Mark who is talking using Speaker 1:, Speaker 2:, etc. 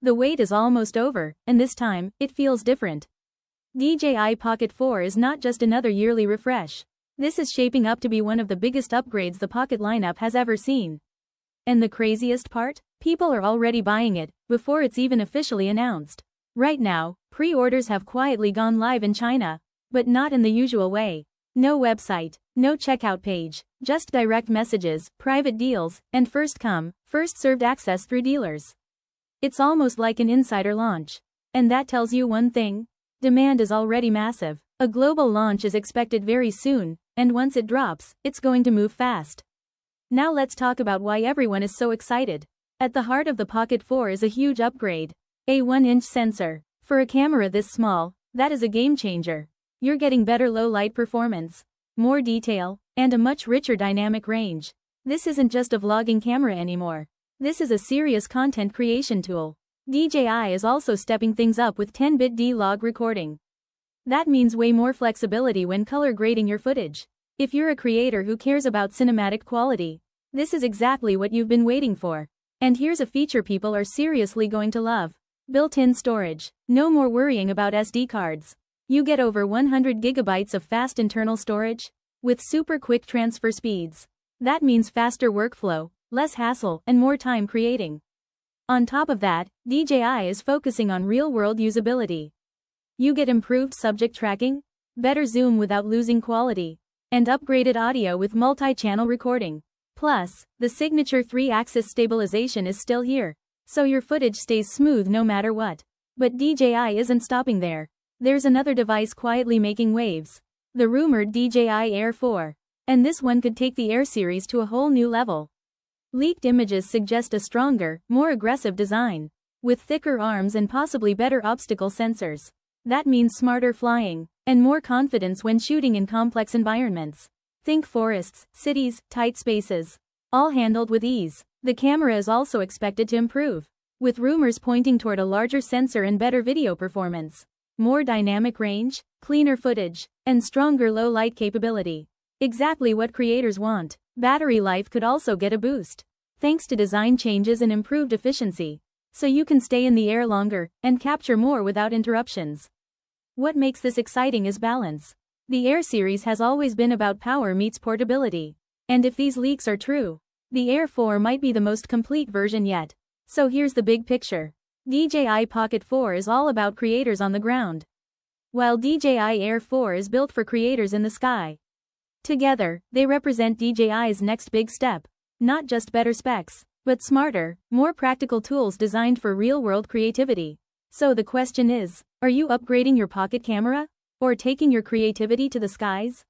Speaker 1: The wait is almost over, and this time, it feels different. DJI Pocket 4 is not just another yearly refresh. This is shaping up to be one of the biggest upgrades the Pocket lineup has ever seen. And the craziest part? People are already buying it, before it's even officially announced. Right now, pre-orders have quietly gone live in China, but not in the usual way. No website, no checkout page, just direct messages, private deals, and first-come, first-served access through dealers. It's almost like an insider launch. And that tells you one thing. Demand is already massive. A global launch is expected very soon, and once it drops, it's going to move fast. Now let's talk about why everyone is so excited. At the heart of the Pocket 4 is a huge upgrade. A 1-inch sensor. For a camera this small, that is a game changer. You're getting better low-light performance, more detail, and a much richer dynamic range. This isn't just a vlogging camera anymore. This is a serious content creation tool. DJI is also stepping things up with 10-bit D-Log recording. That means way more flexibility when color grading your footage. If you're a creator who cares about cinematic quality, this is exactly what you've been waiting for. And here's a feature people are seriously going to love. Built-in storage. No more worrying about SD cards. You get over 100 gigabytes of fast internal storage, with super quick transfer speeds. That means faster workflow, less hassle, and more time creating. On top of that, DJI is focusing on real-world usability. You get improved subject tracking, better zoom without losing quality, and upgraded audio with multi-channel recording. Plus, the signature 3-axis stabilization is still here, so your footage stays smooth no matter what. But DJI isn't stopping there. There's another device quietly making waves. The rumored DJI Air 4. And this one could take the Air series to a whole new level. Leaked images suggest a stronger, more aggressive design, with thicker arms and possibly better obstacle sensors. That means smarter flying, and more confidence when shooting in complex environments. Think forests, cities, tight spaces. All handled with ease. The camera is also expected to improve, with rumors pointing toward a larger sensor and better video performance. More dynamic range, cleaner footage, and stronger low-light capability. Exactly what creators want. Battery life could also get a boost, thanks to design changes and improved efficiency, so you can stay in the air longer and capture more without interruptions. What makes this exciting is balance. The Air series has always been about power meets portability. And if these leaks are true, the Air 4 might be the most complete version yet. So here's the big picture. DJI Pocket 4 is all about creators on the ground, while DJI Air 4 is built for creators in the sky. Together, they represent DJI's next big step. Not just better specs, but smarter, more practical tools designed for real-world creativity. So the question is, are you upgrading your Pocket camera? Or taking your creativity to the skies?